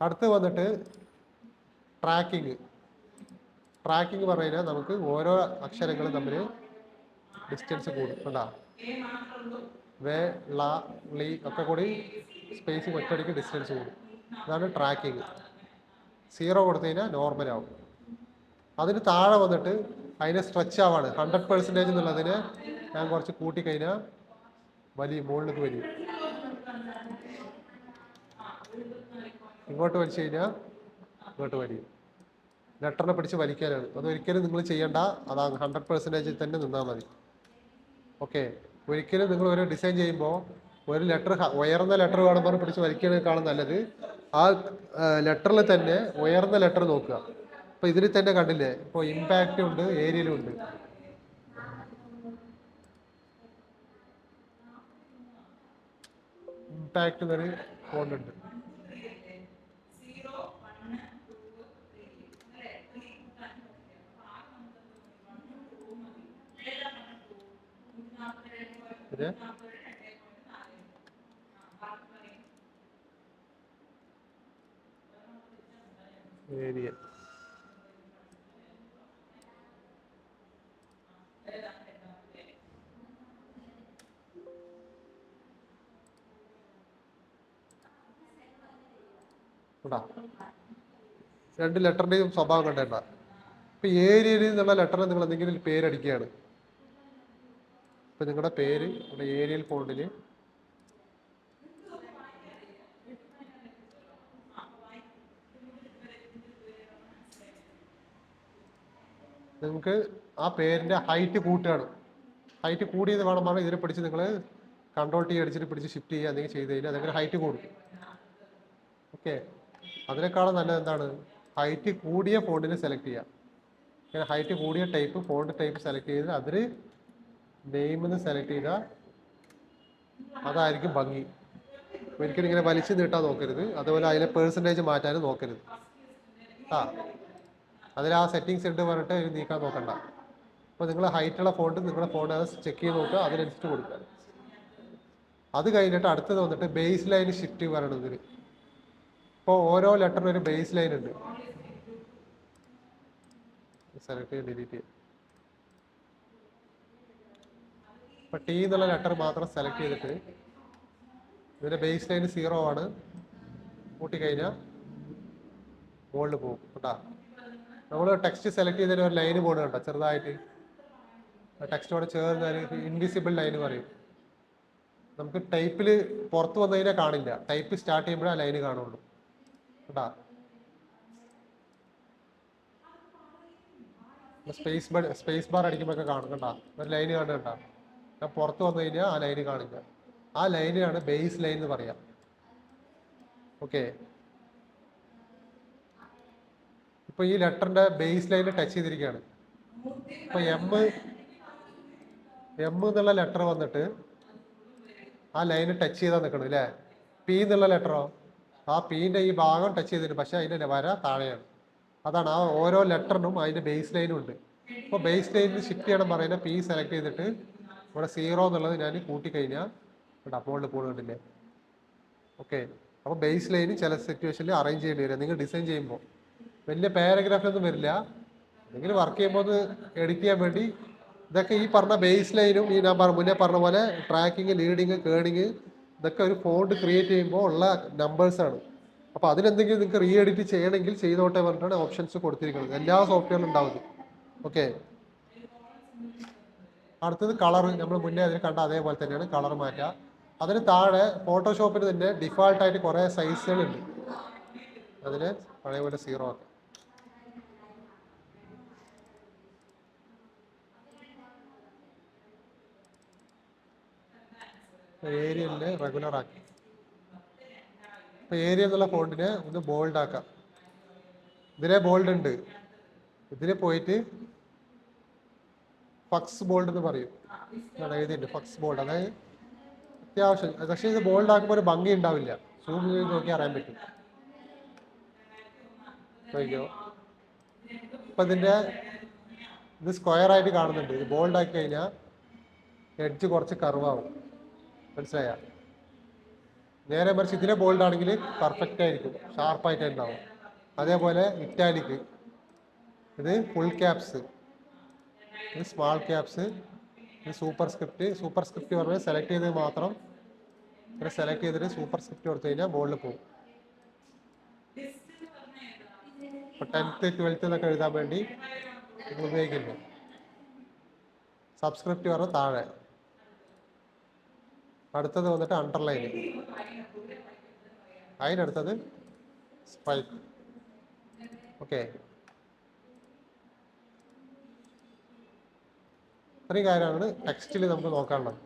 അടുത്ത് വന്നിട്ട് tracking. Tracking പറഞ്ഞു കഴിഞ്ഞാൽ നമുക്ക് ഓരോ അക്ഷരങ്ങളും തമ്മിൽ ഡിസ്റ്റൻസ് കൂടും കേട്ടോ. വേ, ള, ളി ഒക്കെ കൂടി സ്പേസ് ഒറ്റയടിക്ക് ഡിസ്റ്റൻസ് കൂടും. അതാണ് ട്രാക്കിങ്. 0 കൊടുത്തു കഴിഞ്ഞാൽ നോർമൽ ആവും. അതിന് താഴെ വന്നിട്ട് അതിനെ സ്ട്രെച്ച് ആവാണ്. 100% എന്നുള്ളതിന് ഞാൻ കുറച്ച് കൂട്ടിക്കഴിഞ്ഞാൽ മുകളിലേക്ക് വലിയും. ഇങ്ങോട്ട് വലിച്ചു കഴിഞ്ഞാൽ ഇങ്ങോട്ട് വലിയും. ലെറ്ററിനെ പിടിച്ച് വലിക്കാനാണ്. അതൊരിക്കലും നിങ്ങൾ ചെയ്യേണ്ട. അതാണ് 100% തന്നെ നിന്നാൽ മതി. ഓക്കെ. ഒരിക്കലും നിങ്ങൾ ഒരു ഡിസൈൻ ചെയ്യുമ്പോൾ ഒരു ലെറ്റർ ഉയർന്ന ലെറ്റർ കാണുമ്പോൾ പിടിച്ച് വലിക്കുന്നതിനേക്കാളും നല്ലത് ആ ലെറ്ററിൽ തന്നെ ഉയർന്ന ലെറ്റർ നോക്കുക. ഇപ്പൊ ഇതിൽ തന്നെ കണ്ടില്ലേ, ഇപ്പൊ ഇമ്പാക്റ്റ് ഉണ്ട്, ഏരിയയിലും ഉണ്ട്. ഇമ്പാക്റ്റ് എന്നൊരു ഫോണ്ട് ഉണ്ട്. ഏരിയ രണ്ട് ലെറ്ററിന്റെയും സ്വഭാവം കണ്ടേണ്ട. ഇപ്പൊ ഏരിയയിൽ നിന്നുള്ള ലെറ്ററിന് നിങ്ങൾ എന്തെങ്കിലും പേരടിക്കുകയാണ്. ഇപ്പൊ നിങ്ങളുടെ പേര് ഇവിടെ ഏരിയൽ ഫോണ്ടില് നിങ്ങൾക്ക് ആ പേരിന്റെ ഹൈറ്റ് കൂട്ടുകയാണ്. ഹൈറ്റ് കൂടിയത് വേണം പറഞ്ഞാൽ ഇതിനെ പിടിച്ച് നിങ്ങൾ കൺട്രോൾ T അടിച്ചിട്ട് പിടിച്ച് ഷിഫ്റ്റ് ചെയ്യുക എന്തെങ്കിലും ചെയ്ത് കഴിഞ്ഞാൽ അതങ്ങനെ ഹൈറ്റ് കൂടും. ഓക്കെ. അതിനേക്കാളും നല്ലത് എന്താണ്, ഹൈറ്റ് കൂടിയ ഫോണ്ടിനെ സെലക്ട് ചെയ്യുക. ഇങ്ങനെ ഹൈറ്റ് കൂടിയ ടൈപ്പ് ഫോണ്ട് ടൈപ്പ് സെലക്ട് ചെയ്ത് അതിൽ നെയിമെന്ന് സെലക്ട് ചെയ്താൽ അതായിരിക്കും ഭംഗി. ഒരിക്കലും ഇങ്ങനെ വലിച്ചു നീട്ടാൻ നോക്കരുത്. അതുപോലെ അതിലെ പെർസെൻറ്റേജ് മാറ്റാനും നോക്കരുത്. അതിൽ ആ സെറ്റിങ്സ് ഉണ്ട് പറഞ്ഞിട്ട് നീക്കാൻ നോക്കണ്ട. അപ്പോൾ നിങ്ങൾ ഹൈറ്റുള്ള ഫോണ്ട് നിങ്ങളുടെ ഫോൺ അത് ചെക്ക് ചെയ്ത് നോക്കുക, അതിനനുസരിച്ച് കൊടുക്കുക. അത് കഴിഞ്ഞിട്ട് അടുത്തത് വന്നിട്ട് ബേസ് ലൈൻ ഷിഫ്റ്റ് പറയണതിന്. ഇപ്പോൾ ഓരോ ലെറ്ററിനും ഒരു ബേസ് ലൈൻ ഉണ്ട്. സെലക്ട് ചെയ്ത് ഡിലീറ്റ് ചെയ്യും. ഇപ്പൊ T എന്നുള്ള ലെറ്റർ മാത്രം സെലക്ട് ചെയ്തിട്ട് ഇതിന്റെ ബേസ് ലൈൻ 0 ആണ്. കൂട്ടിക്കഴിഞ്ഞാൽ മുകളിൽ പോകും കേട്ടാ. നമ്മൾ ടെക്സ്റ്റ് സെലക്ട് ചെയ്തതിന് ഒരു ലൈന് പോകണം കേട്ടോ, ചെറുതായിട്ട്. ടെക്സ്റ്റോടെ ചേർന്ന് ഇൻവിസിബിൾ ലൈന് പറയും. നമുക്ക് ടൈപ്പിൽ പുറത്ത് വന്നു കഴിഞ്ഞാൽ കാണില്ല. ടൈപ്പ് സ്റ്റാർട്ട് ചെയ്യുമ്പോഴേ ആ ലൈന് കാണുള്ളൂ കേട്ടാ. സ്പേസ് ബാർ അടിക്കുമ്പോഴൊക്കെ കാണും കേട്ടാ, ഒരു ലൈന് കാണുന്നുണ്ടാ. പുറത്ത് വന്നു കഴിഞ്ഞാൽ ആ ലൈന് കാണില്ല. ആ ലൈനാണ് ബേസ് ലൈൻ എന്ന് പറയാം. ഓക്കെ. ഇപ്പൊ ഈ ലെറ്ററിന്റെ ബേസ് ലൈന് ടച്ച് ചെയ്തിരിക്കുകയാണ്. ഇപ്പൊ എം എന്നുള്ള ലെറ്റർ വന്നിട്ട് ആ ലൈന് ടച്ച് ചെയ്താൽ നിൽക്കണം അല്ലേ. പി എന്നുള്ള ലെറ്ററോ ആ പീൻ്റെ ഈ ഭാഗം ടച്ച് ചെയ്തിട്ട്, പക്ഷെ അതിൻ്റെ വര താഴെയാണ്. അതാണ് ആ ഓരോ ലെറ്ററിനും അതിൻ്റെ ബേസ് ലൈനും ഉണ്ട്. അപ്പോൾ ബേസ് ലൈനിൽ ഷിഫ്റ്റ് ചെയ്യണം പറയുന്നത് P സെലക്ട് ചെയ്തിട്ട് ഇവിടെ 0 എന്നുള്ളത് ഞാൻ കൂട്ടിക്കഴിഞ്ഞാൽ ഇവിടെ അപ്പോളിൽ പോകുന്നുണ്ടല്ലേ. ഓക്കെ. അപ്പോൾ ബേസ് ലൈന് ചില സിറ്റുവേഷനിൽ അറേഞ്ച് ചെയ്യേണ്ടി വരിക. നിങ്ങൾ ഡിസൈൻ ചെയ്യുമ്പോൾ വലിയ പാരഗ്രാഫൊന്നും വരില്ല. നിങ്ങൾ വർക്ക് ചെയ്യുമ്പോൾ ഒന്ന് എഡിറ്റ് ചെയ്യാൻ വേണ്ടി ഇതൊക്കെ ഈ പറഞ്ഞ ബേസ് ലൈനും ഈ ഞാൻ മുന്നേ പറഞ്ഞ പോലെ ട്രാക്കിങ്, ലീഡിങ്, കേണിങ് ഇതൊക്കെ ഒരു ഫോണ്ട് ക്രിയേറ്റ് ചെയ്യുമ്പോൾ ഉള്ള നമ്പേഴ്സാണ്. അപ്പോൾ അതിലെന്തെങ്കിലും നിങ്ങൾക്ക് റീ എഡിറ്റ് ചെയ്യണമെങ്കിൽ ചെയ്തോട്ടെ പറഞ്ഞിട്ടാണ് ഓപ്ഷൻസ് കൊടുത്തിരിക്കുന്നത്. എല്ലാ സോഫ്റ്റ്വെയറിലും ഉണ്ടാവും. ഓക്കെ. അടുത്തത് കളർ. നമ്മൾ മുന്നേ അതിൽ കണ്ട അതേപോലെ തന്നെയാണ് കളർ മാറ്റുക. അതിന് താഴെ ഫോട്ടോഷോപ്പിന് തന്നെ ഡിഫാൾട്ടായിട്ട് കുറേ സൈസുകളുണ്ട്. അതിന് പഴയപോലെ 0 ആക്കാം. ഏരിയലിനെ റെഗുലർ ആക്കി. ഇപ്പൊ ഏരിയ എന്നുള്ള ഫോണ്ടിനെ ഒന്ന് ബോൾഡ് ആക്കാം. ഇതിലെ ബോൾഡ് ഉണ്ട്. ഇതിന് പോയിട്ട് ഫക്സ് ബോൾഡ് എന്ന് പറയും. എഴുതിയിട്ടുണ്ട് ഫക്സ് ബോൾഡ്. അതായത് അത്യാവശ്യം, പക്ഷേ ഇത് ബോൾഡ് ആക്കുമ്പോൾ ഒരു ഭംഗി ഉണ്ടാവില്ല. സൂം ചെയ്ത് നോക്കി അറിയാൻ പറ്റും. നോക്കിയോ, ഇപ്പൊ ഇതിന്റെ ഇത് സ്ക്വയർ ആയിട്ട് കാണുന്നുണ്ട്. ഇത് ബോൾഡ് ആക്കി കഴിഞ്ഞാൽ എഡ്ജ് കുറച്ച് കർവാവും. മനസ്സിലായ? നേരെ മറിച്ച് ഇതിലെ ബോൾഡ് ആണെങ്കിൽ പെർഫെക്റ്റ് ആയിരിക്കും, ഷാർപ്പായിട്ട് ഉണ്ടാവും. അതേപോലെ ഇറ്റാലിക്, ഇത് ഫുൾ ക്യാപ്സ്, ഇത് സ്മാൾ ക്യാപ്സ്, ഇത് സൂപ്പർ സ്ക്രിപ്റ്റ്. സൂപ്പർ സ്ക്രിപ്റ്റ് പറഞ്ഞാൽ സെലക്ട് ചെയ്തത് മാത്രം ഇങ്ങനെ സെലക്ട് ചെയ്തിട്ട് സൂപ്പർ സ്ക്രിപ്റ്റ് കൊടുത്തു കഴിഞ്ഞാൽ മുകളിൽ പോകും. ഇപ്പോൾ 10th 12th എന്നൊക്കെ എഴുതാൻ വേണ്ടി ഇത് ഉപയോഗിക്കുന്നു. സബ്സ്ക്രിപ്റ്റ് പറഞ്ഞാൽ താഴെ. അടുത്തത് വന്നിട്ട് അണ്ടർലൈൻ, അതിനടുത്തത് സ്ട്രൈക്ക്. ഓക്കെ, ഇത്രയും കാര്യമാണ് ടെക്സ്റ്റിൽ നമുക്ക് നോക്കാനുള്ളത്.